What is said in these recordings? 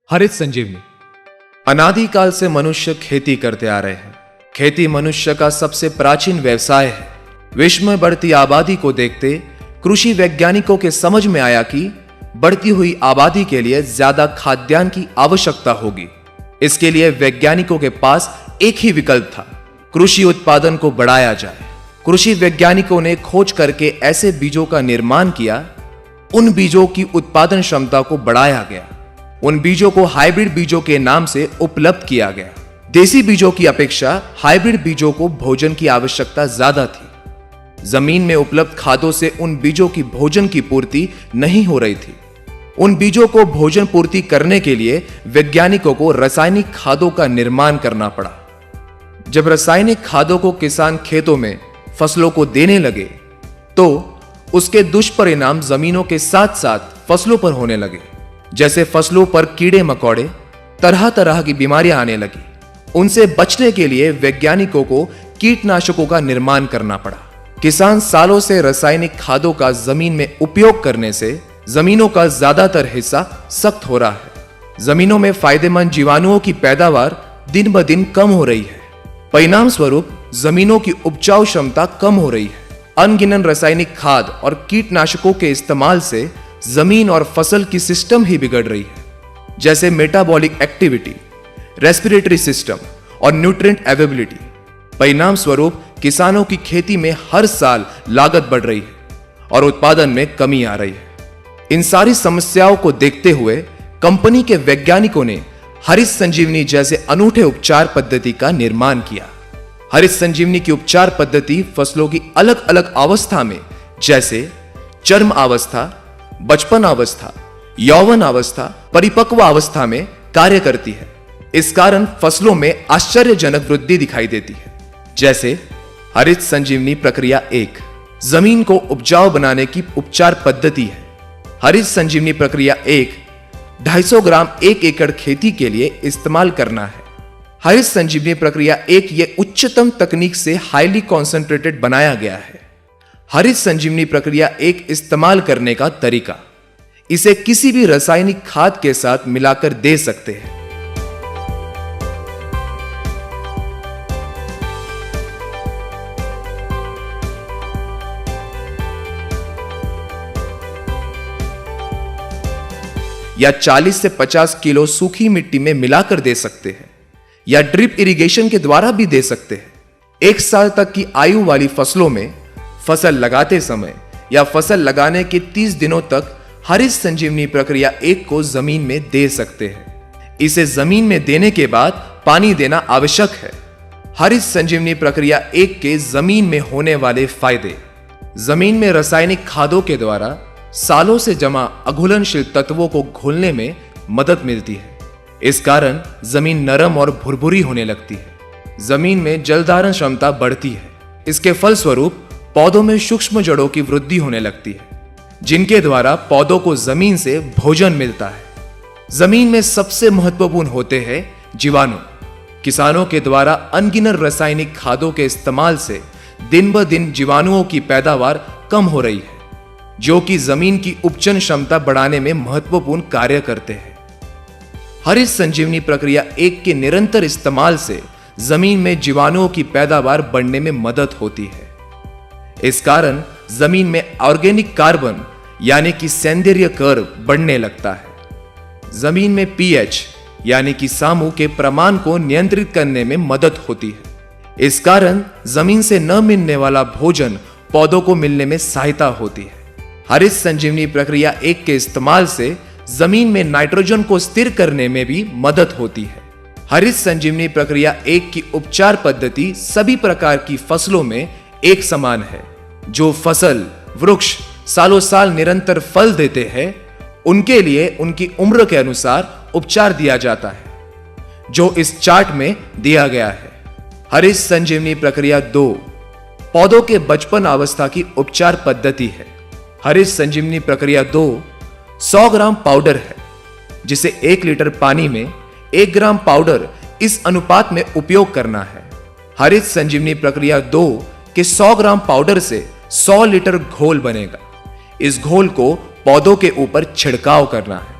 हरित संजीवनी। अनादिकाल से मनुष्य खेती करते आ रहे हैं। खेती मनुष्य का सबसे प्राचीन व्यवसाय है। विश्व में बढ़ती आबादी को देखते कृषि वैज्ञानिकों के समझ में आया कि बढ़ती हुई आबादी के लिए ज्यादा खाद्यान्न की आवश्यकता होगी। इसके लिए वैज्ञानिकों के पास एक ही विकल्प था, कृषि उत्पादन को बढ़ाया जाए। कृषि वैज्ञानिकों ने खोज करके ऐसे बीजों का निर्माण किया, उन बीजों की उत्पादन क्षमता को बढ़ाया गया। उन बीजों को हाइब्रिड बीजों के नाम से उपलब्ध किया गया। देसी बीजों की अपेक्षा हाइब्रिड बीजों को भोजन की आवश्यकता ज्यादा थी। जमीन में उपलब्ध खादों से उन बीजों की भोजन की पूर्ति नहीं हो रही थी। उन बीजों को भोजन पूर्ति करने के लिए वैज्ञानिकों को रासायनिक खादों का निर्माण करना पड़ा। जब रासायनिक खादों को किसान खेतों में फसलों को देने लगे तो उसके दुष्परिणाम जमीनों के साथ साथ फसलों पर होने लगे। जैसे फसलों पर कीड़े मकोड़े, तरह तरह की बीमारियां आने लगी। उनसे बचने के लिए वैज्ञानिकों को कीटनाशकों का निर्माण करना पड़ा। किसान सालों से रासायनिक खादों का जमीन में उपयोग करने से जमीनों का ज्यादातर हिस्सा सख्त हो रहा है। जमीनों में फायदेमंद जीवाणुओं की पैदावार दिन ब दिन कम हो रही है। परिणाम स्वरूप जमीनों की उपजाऊ क्षमता कम हो रही है। अनगिनत रासायनिक खाद और कीटनाशकों के इस्तेमाल से जमीन और फसल की सिस्टम ही बिगड़ रही है, जैसे मेटाबॉलिक एक्टिविटी, रेस्पिरेटरी सिस्टम और न्यूट्रिएंट अवेलेबिलिटी। परिणाम स्वरूप किसानों की खेती में हर साल लागत बढ़ रही है और उत्पादन में कमी आ रही है। इन सारी समस्याओं को देखते हुए कंपनी के वैज्ञानिकों ने हरित संजीवनी जैसे अनूठे उपचार पद्धति का निर्माण किया। हरित संजीवनी की उपचार पद्धति फसलों की अलग अलग अवस्था में, जैसे चरम अवस्था, बचपन अवस्था, यौवन अवस्था, परिपक्व अवस्था में कार्य करती है। इस कारण फसलों में आश्चर्यजनक वृद्धि दिखाई देती है। जैसे हरित संजीवनी प्रक्रिया 1 जमीन को उपजाऊ बनाने की उपचार पद्धति है। हरित संजीवनी प्रक्रिया 1 250 ग्राम 1 एकड़ खेती के लिए इस्तेमाल करना है। हरित संजीवनी प्रक्रिया 1 ये उच्चतम तकनीक से हाईली कॉन्सेंट्रेटेड बनाया गया है। हरित संजीवनी प्रक्रिया 1 इस्तेमाल करने का तरीका, इसे किसी भी रासायनिक खाद के साथ मिलाकर दे सकते हैं। या 40 से 50 किलो सूखी मिट्टी में मिलाकर दे सकते हैं, या ड्रिप इरिगेशन के द्वारा भी दे सकते हैं। 1 साल तक की आयु वाली फसलों में फसल लगाते समय या फसल लगाने के 30 दिनों तक हरित संजीवनी प्रक्रिया 1 को जमीन में दे सकते हैं। इसे जमीन में देने के बाद पानी देना आवश्यक है। हरित संजीवनी प्रक्रिया 1 के जमीन में होने वाले फायदे, जमीन में रासायनिक खादों के द्वारा सालों से जमा अघुलनशील तत्वों को घोलने में मदद मिलती है। इस कारण जमीन नरम और भुरभुरी होने लगती है। जमीन में जलधारण क्षमता बढ़ती है। इसके फलस्वरूप पौधों में सूक्ष्म जड़ों की वृद्धि होने लगती है, जिनके द्वारा पौधों को जमीन से भोजन मिलता है। जमीन में सबसे महत्वपूर्ण होते हैं जीवाणु। किसानों के द्वारा अनगिनत रासायनिक खादों के इस्तेमाल से दिन ब दिन जीवाणुओं की पैदावार कम हो रही है, जो कि जमीन की उपजन क्षमता बढ़ाने में महत्वपूर्ण कार्य करते हैं। हरित संजीवनी प्रक्रिया 1 के निरंतर इस्तेमाल से जमीन में जीवाणुओं की पैदावार बढ़ने में मदद होती है। इस कारण जमीन में ऑर्गेनिक कार्बन यानी कि सौंदर्य कर्व बढ़ने लगता है। जमीन में पीएच यानी कि सामू के प्रमाण को नियंत्रित करने में मदद होती है। इस कारण जमीन से न मिलने वाला भोजन पौधों को मिलने में सहायता होती है। हरित संजीवनी प्रक्रिया 1 के इस्तेमाल से जमीन में नाइट्रोजन को स्थिर करने में भी मदद होती है। हरित संजीवनी प्रक्रिया 1 की उपचार पद्धति सभी प्रकार की फसलों में एक समान है। जो फसल वृक्ष सालों साल निरंतर फल देते हैं, उनके लिए उनकी उम्र के अनुसार उपचार दिया जाता है, जो इस चार्ट में दिया गया है। हरित संजीवनी प्रक्रिया 2 पौधों के बचपन अवस्था की उपचार पद्धति है। हरित संजीवनी प्रक्रिया 2 100 ग्राम पाउडर है, जिसे 1 लीटर पानी में 1 ग्राम पाउडर इस अनुपात में उपयोग करना है। हरित संजीवनी प्रक्रिया 2 के 100 ग्राम पाउडर से 100 लीटर घोल बनेगा। इस घोल को पौधों के ऊपर छिड़काव करना है।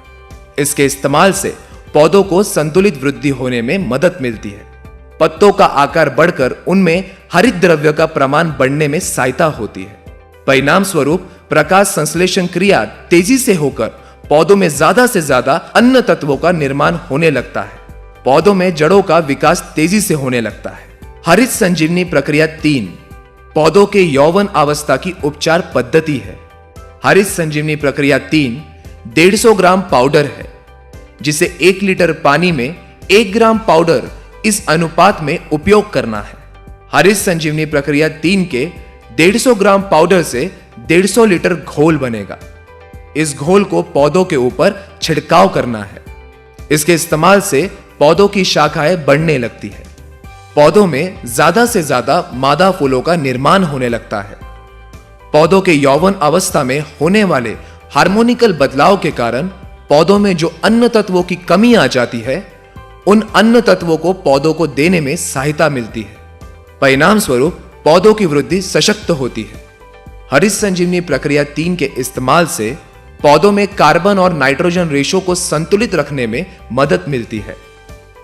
इसके इस्तेमाल से पौधों को संतुलित वृद्धि होने में मदद मिलती है। पत्तों का आकार बढ़कर उनमें हरित द्रव्य का प्रमाण बढ़ने में सहायता होती है। परिणाम स्वरूप प्रकाश संश्लेषण क्रिया तेजी से होकर पौधों में ज्यादा से ज्यादा अन्य तत्वों का निर्माण होने लगता है। पौधों में जड़ों का विकास तेजी से होने लगता है। हरित संजीवनी प्रक्रिया 3 पौधों के यौवन अवस्था की उपचार पद्धति है। हरित संजीवनी प्रक्रिया 3 150 ग्राम पाउडर है, जिसे 1 लीटर पानी में 1 ग्राम पाउडर इस अनुपात में उपयोग करना है। हरित संजीवनी प्रक्रिया 3 के 150 ग्राम पाउडर से 150 लीटर घोल बनेगा। इस घोल को पौधों के ऊपर छिड़काव करना है। इसके इस्तेमाल से पौधों की शाखाएं बढ़ने लगती है। पौधों में ज्यादा से ज्यादा मादा फूलों का निर्माण होने लगता है। पौधों के यौवन अवस्था में होने वाले हार्मोनिकल बदलाव के कारण पौधों में जो अन्य तत्वों की कमी आ जाती है, उन अन्य तत्वों को पौधों को देने में सहायता मिलती है। परिणाम स्वरूप पौधों की वृद्धि सशक्त होती है। हरित संजीवनी प्रक्रिया 3 के इस्तेमाल से पौधों में कार्बन और नाइट्रोजन रेशो को संतुलित रखने में मदद मिलती है।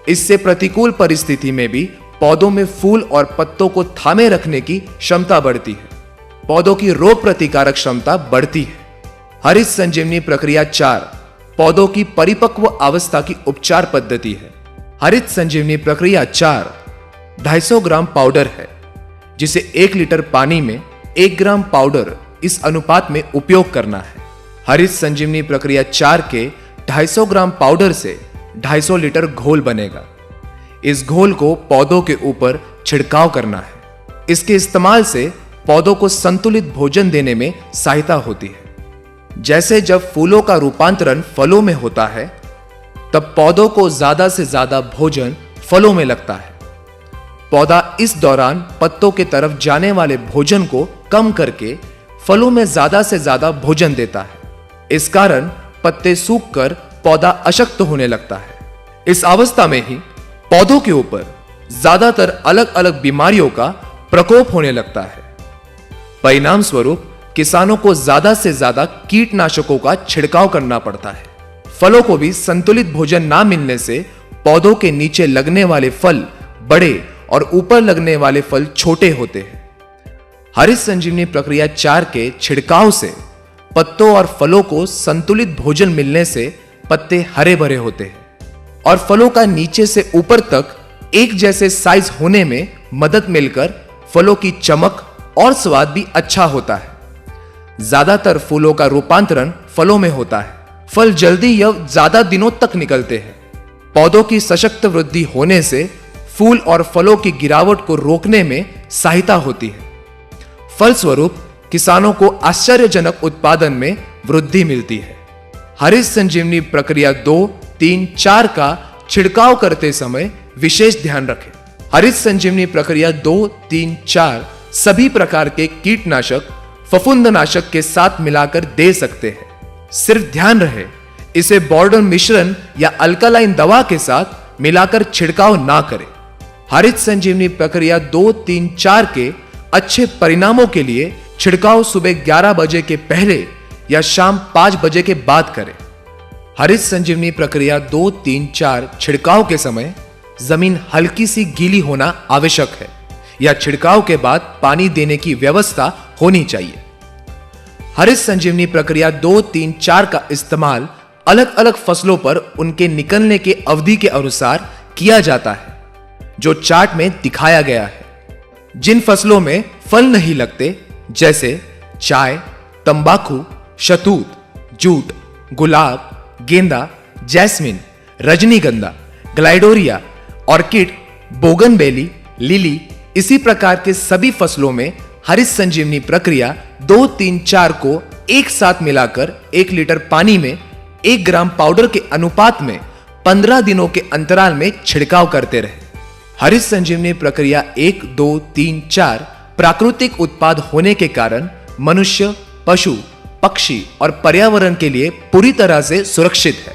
इससे प्रतिकूल परिस्थिति में भी पौधों में फूल और पत्तों को थामे रखने की क्षमता बढ़ती है। पौधों की रोग प्रतिकारक क्षमता बढ़ती है। हरित संजीवनी प्रक्रिया 4 पौधों की परिपक्व अवस्था की उपचार पद्धति है। हरित संजीवनी प्रक्रिया 4 250 ग्राम पाउडर है, जिसे 1 लीटर पानी में 1 ग्राम पाउडर इस अनुपात में उपयोग करना है। हरित संजीवनी प्रक्रिया 4 के 250 ग्राम पाउडर से 250 लीटर घोल बनेगा। इस घोल को पौधों के ऊपर छिड़काव करना है। इसके इस्तेमाल से पौधों को संतुलित भोजन देने में सहायता होती है। जैसे जब फूलों का रूपांतरण फलों में होता है, तब पौधों को ज्यादा से ज्यादा भोजन फलों में लगता है। पौधा इस दौरान पत्तों के तरफ जाने वाले भोजन को कम करके फलों में ज्यादा से ज्यादा भोजन देता है। इस कारण पत्ते सूखकर पौधा अशक्त होने लगता है। इस अवस्था में ही पौधों के ऊपर ज्यादातर अलग अलग बीमारियों का प्रकोप होने लगता है। परिणाम स्वरूप किसानों को ज्यादा से ज्यादा कीटनाशकों का छिड़काव करना पड़ता है। फलों को भी संतुलित भोजन ना मिलने से पौधों के नीचे लगने वाले फल बड़े और ऊपर लगने वाले फल छोटे होते हैं। हरित संजीवनी प्रक्रिया 4 के छिड़काव से पत्तों और फलों को संतुलित भोजन मिलने से पत्ते हरे भरे होते हैं और फलों का नीचे से ऊपर तक एक जैसे साइज होने में मदद मिलकर फलों की चमक और स्वाद भी अच्छा होता है। ज्यादातर फूलों का रूपांतरण फलों में होता है। फल जल्दी या ज्यादा दिनों तक निकलते हैं। पौधों की सशक्त वृद्धि होने से फूल और फलों की गिरावट को रोकने में सहायता होती है। फलस्वरूप किसानों को आश्चर्यजनक उत्पादन में वृद्धि मिलती है। हरित संजीवनी प्रक्रिया 2, 3, 4 का छिड़काव करते समय विशेष ध्यान रखें। हरित संजीवनी प्रक्रिया 2, 3, 4 सभी प्रकार के कीटनाशक फफूंदनाशक के साथ मिलाकर दे सकते हैं। सिर्फ ध्यान रहे इसे बॉर्डर मिश्रण या अल्कलाइन दवा के साथ मिलाकर छिड़काव ना करें। हरित संजीवनी प्रक्रिया 2, 3, 4 के अच्छे परिणामों के लिए छिड़काव सुबह 11 बजे के पहले या शाम 5 बजे के बाद करें। हरित संजीवनी प्रक्रिया 2, 3, 4 छिड़काव के समय जमीन हल्की सी गीली होना आवश्यक है या छिड़काव के बाद पानी देने की व्यवस्था होनी चाहिए। हरित संजीवनी प्रक्रिया 2, 3, 4 का इस्तेमाल अलग अलग फसलों पर उनके निकलने के अवधि के अनुसार किया जाता है, जो चार्ट में दिखाया गया है। जिन फसलों में फल नहीं लगते, जैसे चाय, तंबाकू, शहतूत, जूट, गुलाब, गेंदा, जैस्मिन, रजनीगंधा, ग्लाइडोरिया, ऑर्किड, बोगनवेली, लिली, इसी प्रकार के सभी फसलों में हरित संजीवनी प्रक्रिया 2, 3, 4 को एक साथ मिलाकर 1 लीटर पानी में 1 ग्राम पाउडर के अनुपात में 15 दिनों के अंतराल में छिड़काव करते रहे। हरित संजीवनी प्रक्रिया 1, 2, 3, 4 प्राकृतिक उत्पाद होने के कारण मनुष्य, पशु, पक्षी और पर्यावरण के लिए पूरी तरह से सुरक्षित है।